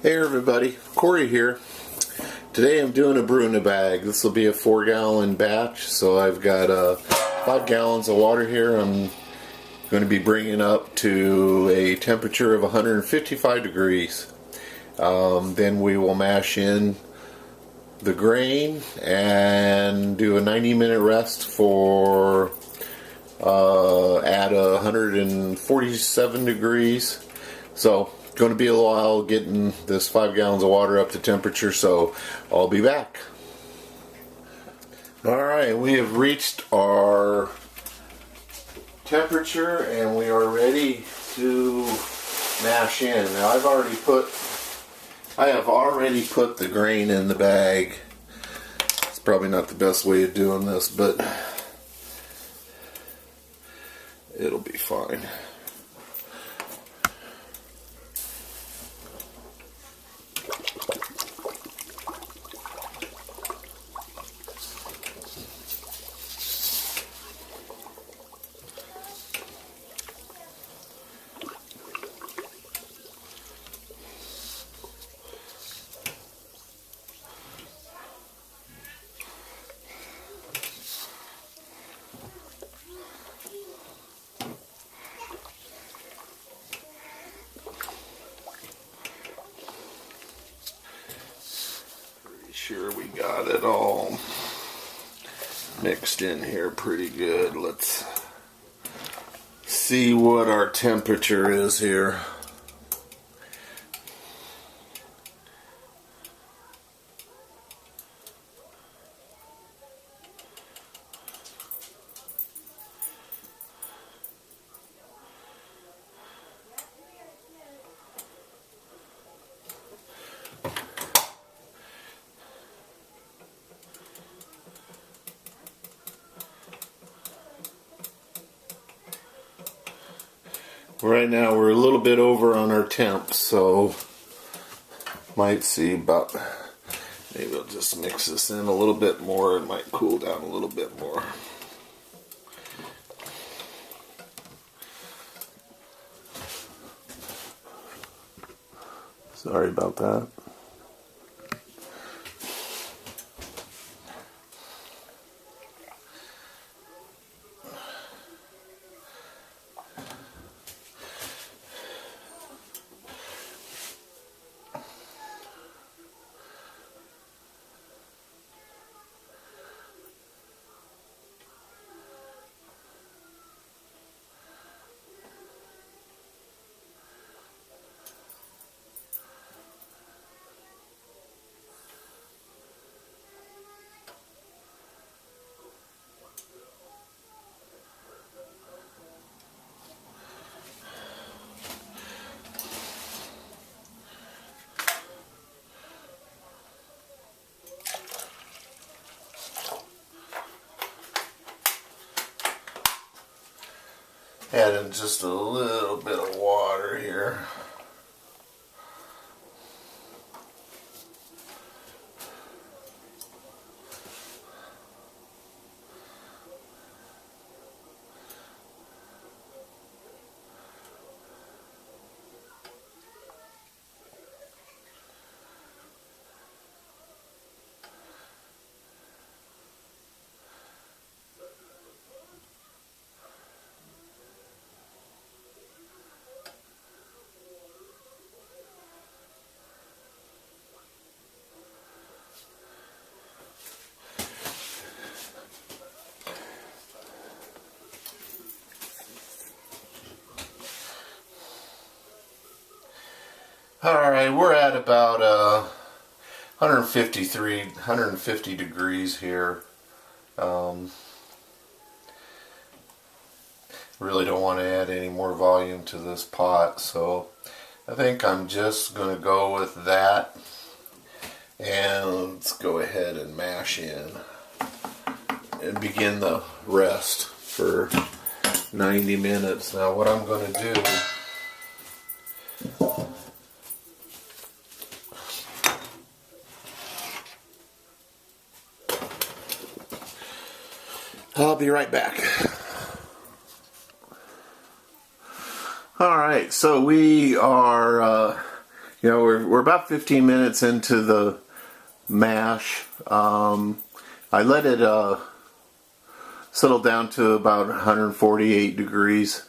Hey everybody, Corey here. Today I'm doing a brew in a bag. This will be a 4-gallon batch, so I've got 5 gallons of water here. I'm going to be bringing up to a temperature of 155 degrees. Then we will mash in the grain and do a 90-minute rest for at 147 degrees. So going to be a little while getting this 5 gallons of water up to temperature, so I'll be back. Alright, we have reached our temperature and we are ready to mash in. Now I have already put the grain in the bag. It's probably not the best way of doing this, but it'll be fine. Sure we got it all mixed in here pretty good. Let's see what our temperature is here. Right now we're a little bit over on our temp, so might see about, maybe I'll just mix this in a little bit more. It might cool down a little bit more. Sorry about that. Add in just a little bit of water here. Alright, we're at about 150 degrees here. Really don't want to add any more volume to this pot, so I think I'm just going to go with that. And let's go ahead and mash in and begin the rest for 90 minutes. Now what I'm going to do, I'll be right back. Alright, so we are You know, we're about 15 minutes into the mash. I let it settle down to about 148 degrees,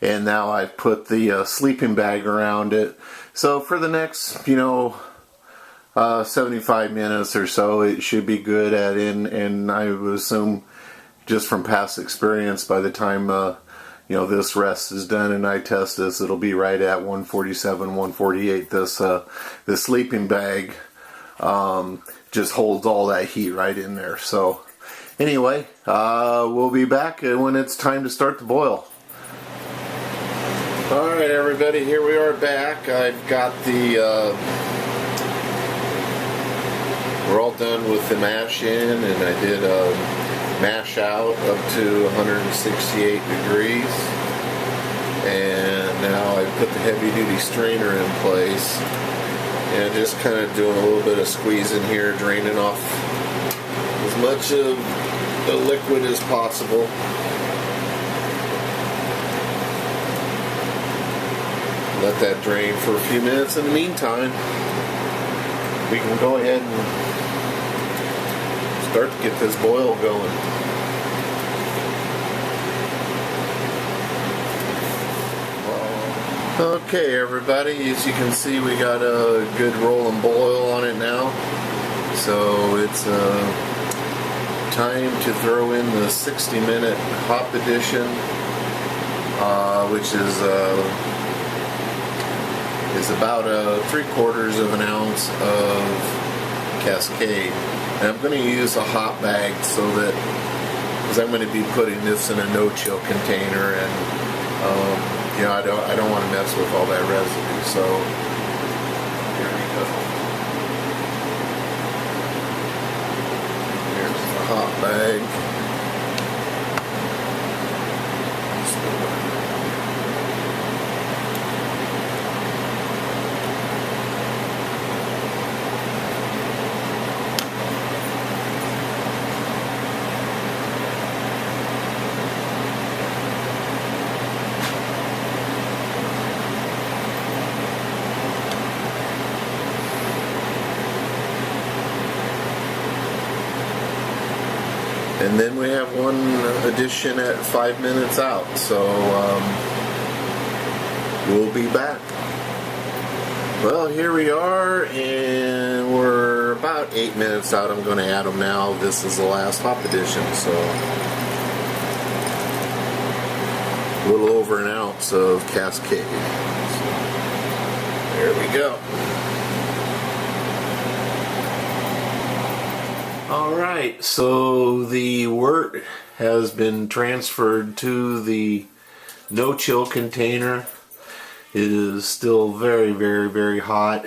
and now I've put the sleeping bag around it. So for the next, 75 minutes or so, it should be good at it, and I would assume, just from past experience, by the time this rest is done and I test this, it'll be right at 147, 148. This sleeping bag just holds all that heat right in there. So anyway, we'll be back when it's time to start the boil. Alright everybody, here we are back. I've got we're all done with the mash in, and I did mash out up to 168 degrees, and now I put the heavy duty strainer in place and just kind of doing a little bit of squeezing here, draining off as much of the liquid as possible. Let that drain for a few minutes. In the meantime, we can go ahead and start to get this boil going. Okay everybody, as you can see, we got a good rolling boil on it now. So it's time to throw in the 60-minute hop addition, which is about 3/4 of an ounce of Cascade. And I'm going to use a hot bag because I'm going to be putting this in a no-chill container, and I don't want to mess with all that residue. So here we go. Here's the hot bag. And then we have one addition at 5 minutes out, so we'll be back. Well, here we are, and we're about 8 minutes out. I'm going to add them now. This is the last hop addition, so a little over an ounce of Cascade. So, there we go. Alright, so the wort has been transferred to the no-chill container. It is still very, very, very hot.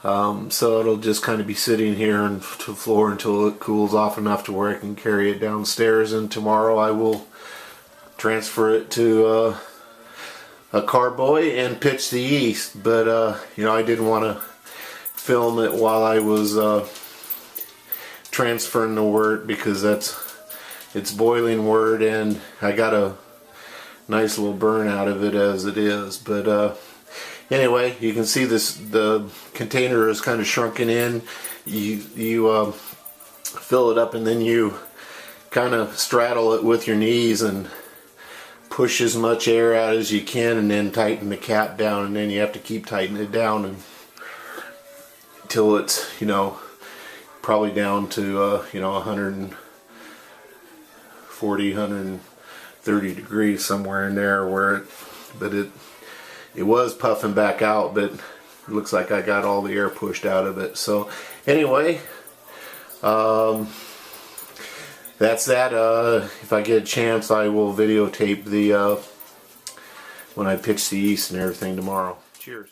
So it'll just kind of be sitting here on the floor until it cools off enough to where I can carry it downstairs, and tomorrow I will transfer it to a carboy and pitch the yeast. But I didn't want to film it while I was transferring the wort, because it's boiling wort, and I got a nice little burn out of it as it is. But anyway, you can see the container is kind of shrunken in. You fill it up, and then you kind of straddle it with your knees and push as much air out as you can, and then tighten the cap down, and then you have to keep tightening it down until it's probably down to 140, 130 degrees, somewhere in there, but it was puffing back out, but it looks like I got all the air pushed out of it. So anyway, that's that. If I get a chance, I will videotape when I pitch the yeast and everything tomorrow. Cheers.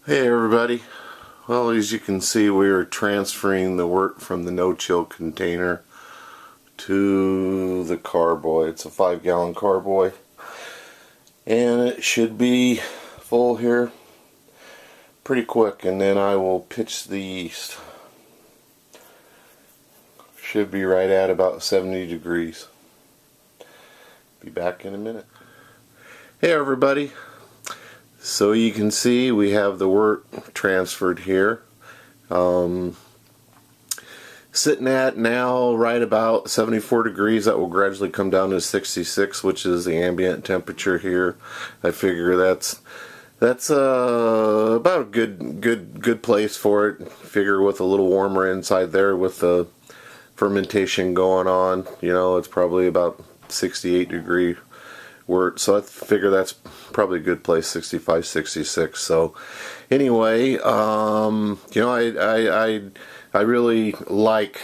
Hey everybody. Well, as you can see, we are transferring the wort from the no-chill container to the carboy. It's a 5-gallon carboy, and it should be full here pretty quick, and then I will pitch the yeast. Should be right at about 70 degrees. Be back in a minute. Hey everybody, so you can see we have the wort transferred here. Sitting at now right about 74 degrees. That will gradually come down to 66, which is the ambient temperature here. I figure that's about a good place for it. Figure with a little warmer inside there with the fermentation going on, you know, it's probably about 68 degree wort, so I figure that's probably a good place, 65, 66. So anyway, you know, I really like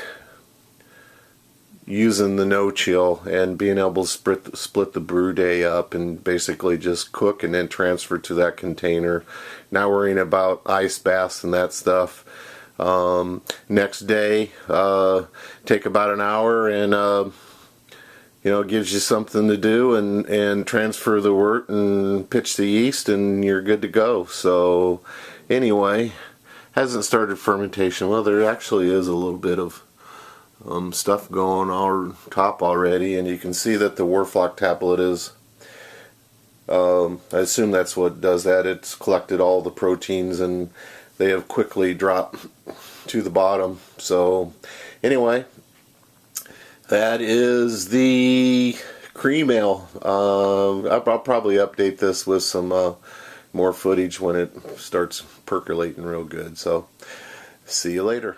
using the no chill and being able to split the brew day up and basically just cook and then transfer to that container. Not worrying about ice baths and that stuff. Next day, take about an hour and you know, it gives you something to do and transfer the wort and pitch the yeast and you're good to go. So anyway, hasn't started fermentation. Well, there actually is a little bit of stuff going on top already, and you can see that the Warflock tablet is, I assume that's what does that. It's collected all the proteins and they have quickly dropped to the bottom. So anyway, that is the cream ale. I'll probably update this with some more footage when it starts percolating real good. So see you later.